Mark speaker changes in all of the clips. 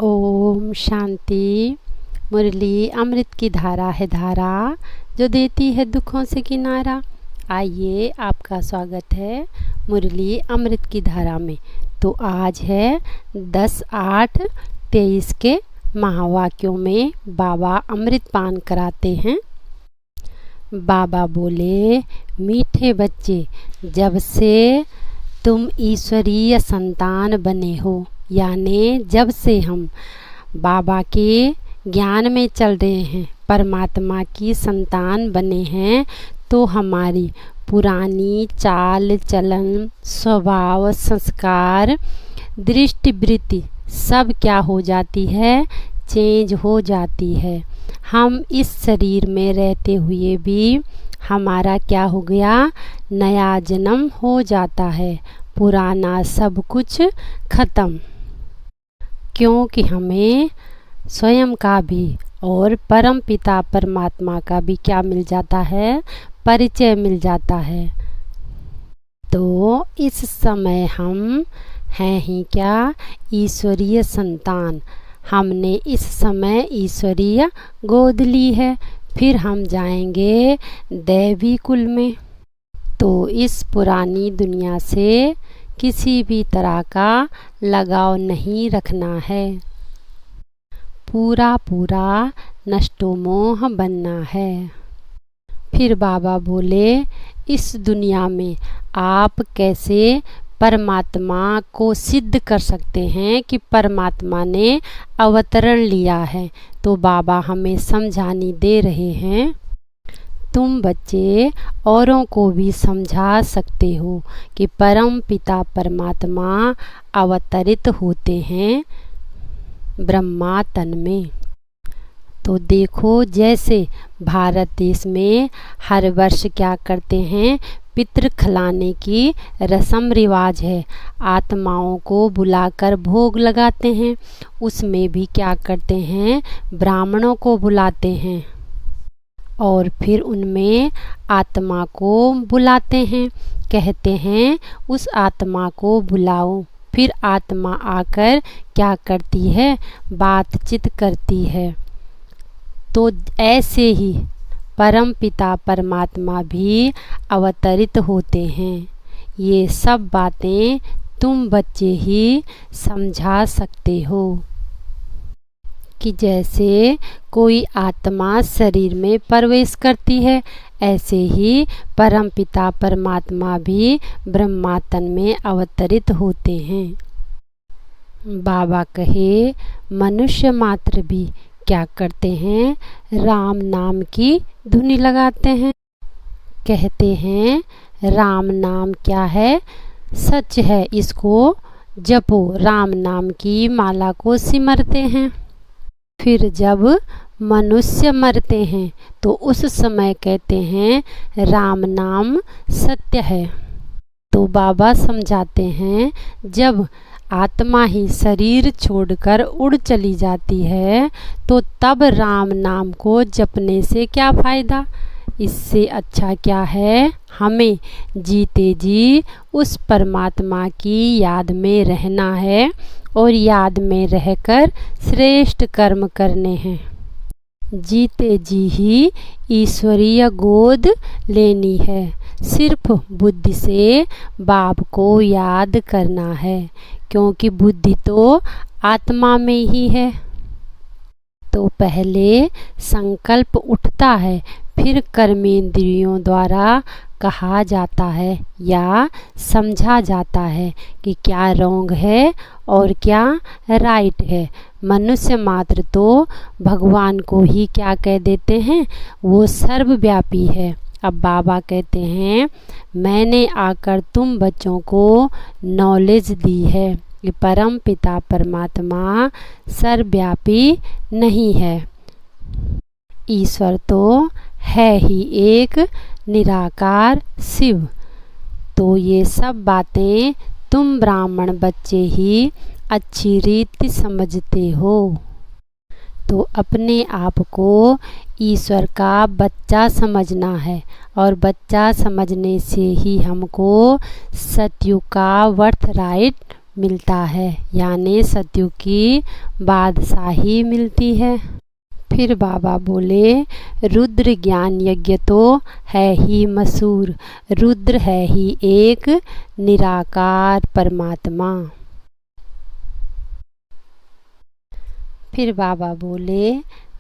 Speaker 1: ओम शांति। मुरली अमृत की धारा है धारा, जो देती है दुखों से किनारा। आइए, आपका स्वागत है मुरली अमृत की धारा में। तो आज है 10/8/23 के महावाक्यों में बाबा अमृत पान कराते हैं। बाबा बोले, मीठे बच्चे, जब से तुम ईश्वरीय संतान बने हो, यानी जब से हम बाबा के ज्ञान में चल रहे हैं, परमात्मा की संतान बने हैं, तो हमारी पुरानी चाल चलन, स्वभाव, संस्कार, दृष्टिवृत्ति सब क्या हो जाती है? चेंज हो जाती है। हम इस शरीर में रहते हुए भी हमारा क्या हो गया? नया जन्म हो जाता है। पुराना सब कुछ खत्म, क्योंकि हमें स्वयं का भी और परम पिता परमात्मा का भी क्या मिल जाता है? परिचय मिल जाता है। तो इस समय हम हैं ही क्या? ईश्वरीय संतान। हमने इस समय ईश्वरीय गोद ली है, फिर हम जाएंगे दैवी कुल में। तो इस पुरानी दुनिया से किसी भी तरह का लगाव नहीं रखना है। पूरा पूरा नष्टोमोह बनना है। फिर बाबा बोले, इस दुनिया में आप कैसे परमात्मा को सिद्ध कर सकते हैं कि परमात्मा ने अवतरण लिया है? तो बाबा हमें समझाने दे रहे हैं, तुम बच्चे औरों को भी समझा सकते हो कि परम पिता परमात्मा अवतरित होते हैं ब्रह्मा तन में। तो देखो, जैसे भारत देश में हर वर्ष क्या करते हैं? पितृ खिलाने की रस्म रिवाज है। आत्माओं को बुलाकर भोग लगाते हैं। उसमें भी क्या करते हैं? ब्राह्मणों को बुलाते हैं और फिर उनमें आत्मा को बुलाते हैं। कहते हैं उस आत्मा को बुलाओ। फिर आत्मा आकर क्या करती है? बातचीत करती है। तो ऐसे ही परम पिता परमात्मा भी अवतरित होते हैं। ये सब बातें तुम बच्चे ही समझा सकते हो कि जैसे कोई आत्मा शरीर में प्रवेश करती है, ऐसे ही परम पिता परमात्मा भी ब्रह्मा तन में अवतरित होते हैं। बाबा कहे, मनुष्य मात्र भी क्या करते हैं? राम नाम की धुनी लगाते हैं। कहते हैं राम नाम क्या है? सच है, इसको जपो। राम नाम की माला को सिमरते हैं। फिर जब मनुष्य मरते हैं तो उस समय कहते हैं राम नाम सत्य है। तो बाबा समझाते हैं, जब आत्मा ही शरीर छोड़कर उड़ चली जाती है, तो तब राम नाम को जपने से क्या फ़ायदा? इससे अच्छा क्या है? हमें जीते जी उस परमात्मा की याद में रहना है और याद में रहकर श्रेष्ठ कर्म करने हैं। जीते जी ही ईश्वरीय गोद लेनी है। सिर्फ बुद्धि से बाप को याद करना है, क्योंकि बुद्धि तो आत्मा में ही है। तो पहले संकल्प उठता है, फिर कर्मेंद्रियों द्वारा कहा जाता है या समझा जाता है कि क्या रॉन्ग है और क्या राइट है। मनुष्य मात्र तो भगवान को ही क्या कह देते हैं? वो सर्वव्यापी है। अब बाबा कहते हैं, मैंने आकर तुम बच्चों को नॉलेज दी है कि परम पिता परमात्मा सर्वव्यापी नहीं है। ईश्वर तो है ही एक निराकार शिव। तो ये सब बातें तुम ब्राह्मण बच्चे ही अच्छी रीति समझते हो। तो अपने आप को ईश्वर का बच्चा समझना है, और बच्चा समझने से ही हमको सतयुग का वर्थ राइट मिलता है, यानी सतयुग की बादशाही मिलती है। फिर बाबा बोले, रुद्र ज्ञान यज्ञ तो है ही मशहूर, रुद्र है ही एक निराकार परमात्मा। फिर बाबा बोले,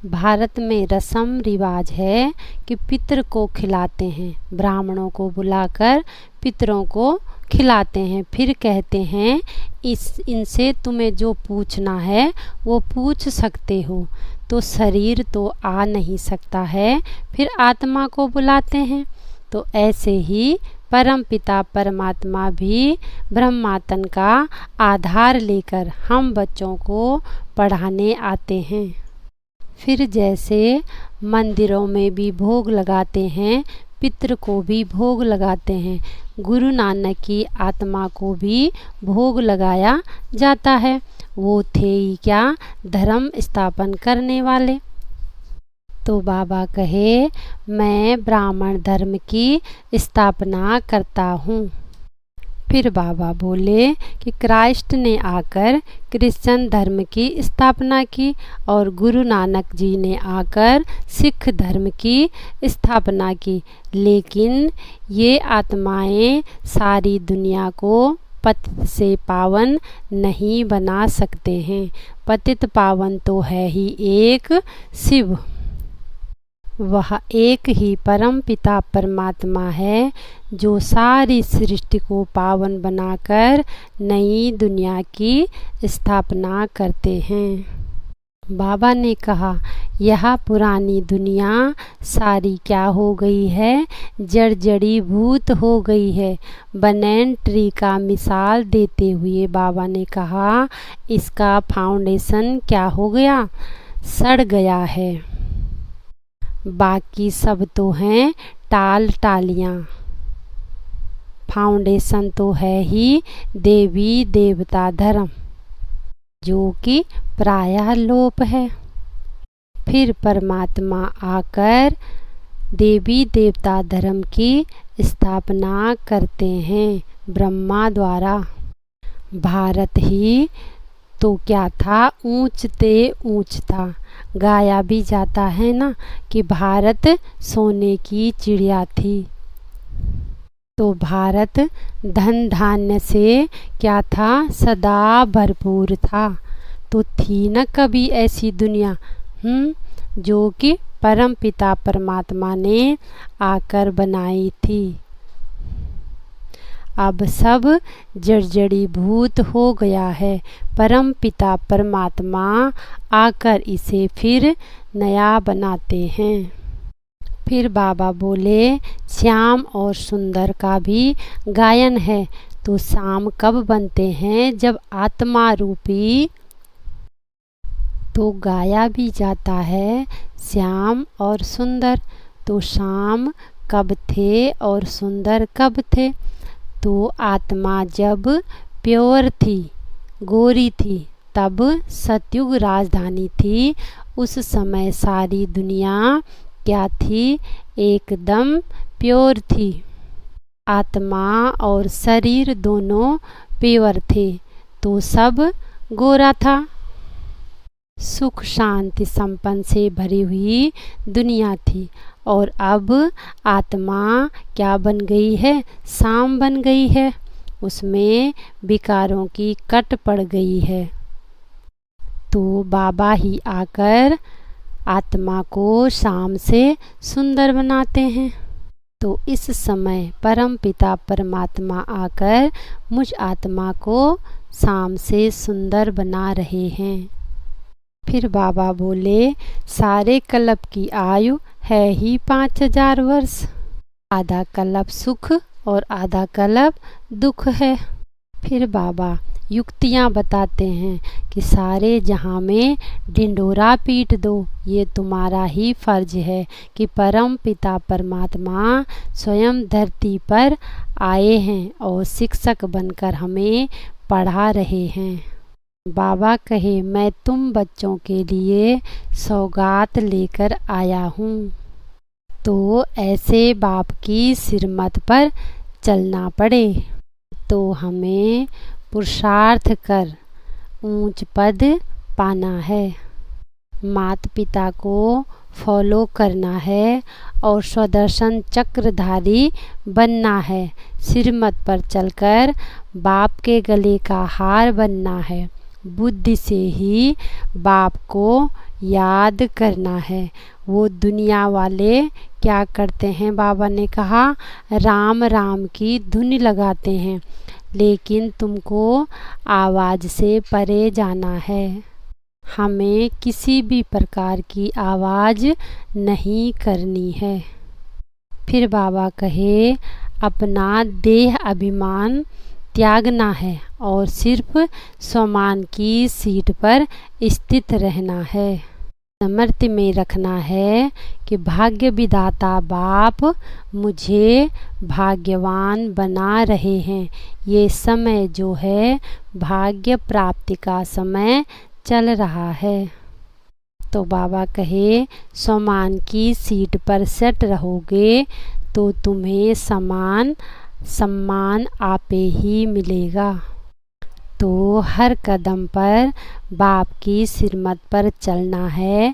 Speaker 1: भारत में रस्म रिवाज है कि पितर को खिलाते हैं, ब्राह्मणों को बुलाकर पितरों को खिलाते हैं, फिर कहते हैं इनसे तुम्हें जो पूछना है वो पूछ सकते हो। तो शरीर तो आ नहीं सकता है, फिर आत्मा को बुलाते हैं। तो ऐसे ही परम पिता परमात्मा भी ब्रह्मातन का आधार लेकर हम बच्चों को पढ़ाने आते हैं। फिर जैसे मंदिरों में भी भोग लगाते हैं, पितृ को भी भोग लगाते हैं, गुरु नानक की आत्मा को भी भोग लगाया जाता है। वो थे ही क्या, धर्म स्थापन करने वाले। तो बाबा कहे, मैं ब्राह्मण धर्म की स्थापना करता हूँ। फिर बाबा बोले कि क्राइस्ट ने आकर क्रिश्चियन धर्म की स्थापना की और गुरु नानक जी ने आकर सिख धर्म की स्थापना की, लेकिन ये आत्माएं सारी दुनिया को पतित से पावन नहीं बना सकते हैं। पतित पावन तो है ही एक शिव, वह एक ही परम पिता परमात्मा है जो सारी सृष्टि को पावन बनाकर नई दुनिया की स्थापना करते हैं। बाबा ने कहा, यह पुरानी दुनिया सारी क्या हो गई है, जड़ी भूत हो गई है। बनैन ट्री का मिसाल देते हुए बाबा ने कहा, इसका फाउंडेशन क्या हो गया, सड़ गया है, बाकी सब तो हैं टाल टालियाँ, फाउंडेशन तो है ही देवी देवता धर्म जो कि प्रायः लोप है। फिर परमात्मा आकर देवी देवता धर्म की स्थापना करते हैं ब्रह्मा द्वारा। भारत ही तो क्या था, ऊंचते ऊंच था। गाया भी जाता है ना कि भारत सोने की चिड़िया थी। तो भारत धन धान्य से क्या था, सदा भरपूर था। तो थी न कभी ऐसी दुनिया जो कि परम पिता परमात्मा ने आकर बनाई थी। अब सब जड़ी भूत हो गया है। परम पिता परमात्मा आकर इसे फिर नया बनाते हैं। फिर बाबा बोले, श्याम और सुंदर का भी गायन है। तो शाम कब बनते हैं, जब आत्मा रूपी, तो गाया भी जाता है श्याम और सुंदर। तो शाम कब थे और सुंदर कब थे, तो आत्मा जब प्योर थी, गोरी थी, तब सतयुग राजधानी थी। उस समय सारी दुनिया क्या थी, एकदम प्योर थी। आत्मा और शरीर दोनों प्योर थे, तो सब गोरा था। सुख शांति संपन्न से भरी हुई दुनिया थी। और अब आत्मा क्या बन गई है, शाम बन गई है। उसमें विकारों की कट पड़ गई है। तो बाबा ही आकर आत्मा को शाम से सुंदर बनाते हैं। तो इस समय परम पिता परमात्मा आकर मुझ आत्मा को शाम से सुंदर बना रहे हैं। फिर बाबा बोले, सारे कल्प की आयु है ही 5000 वर्ष। आधा कल्प सुख और आधा कल्प दुख है। फिर बाबा युक्तियाँ बताते हैं कि सारे जहाँ में ढिंडोरा पीट दो, ये तुम्हारा ही फर्ज है कि परम पिता परमात्मा स्वयं धरती पर आए हैं और शिक्षक बनकर हमें पढ़ा रहे हैं। बाबा कहे, मैं तुम बच्चों के लिए सौगात लेकर आया हूँ। तो ऐसे बाप की सिरमत पर चलना पड़े। तो हमें पुरुषार्थ कर ऊंच पद पाना है। माता पिता को फॉलो करना है और स्वदर्शन चक्रधारी बनना है। श्रीमत पर चलकर बाप के गले का हार बनना है। बुद्धि से ही बाप को याद करना है। वो दुनिया वाले क्या करते हैं, बाबा ने कहा राम राम की धुन लगाते हैं, लेकिन तुमको आवाज़ से परे जाना है। हमें किसी भी प्रकार की आवाज़ नहीं करनी है। फिर बाबा कहे अपना देह अभिमान त्यागना है और सिर्फ स्वमान की सीट पर स्थित रहना है। समर्थ में रखना है कि भाग्य विधाता बाप मुझे भाग्यवान बना रहे हैं। ये समय जो है भाग्य प्राप्ति का समय चल रहा है। तो बाबा कहे स्वमान की सीट पर सेट रहोगे तो तुम्हें सम्मान आपे ही मिलेगा। तो हर कदम पर बाप की श्रीमत पर चलना है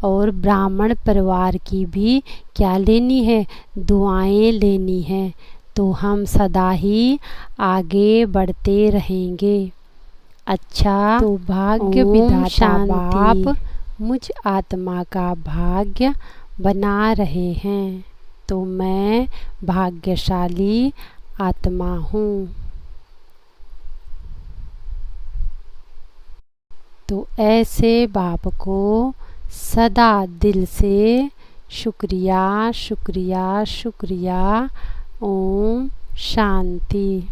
Speaker 1: और ब्राह्मण परिवार की भी क्या लेनी है, दुआएं लेनी है। तो हम सदा ही आगे बढ़ते रहेंगे। अच्छा, तो भाग्य विधाता बाप मुझ आत्मा का भाग्य बना रहे हैं, तो मैं भाग्यशाली आत्मा हूँ। तो ऐसे बाप को सदा दिल से शुक्रिया शुक्रिया शुक्रिया। ओम शांति।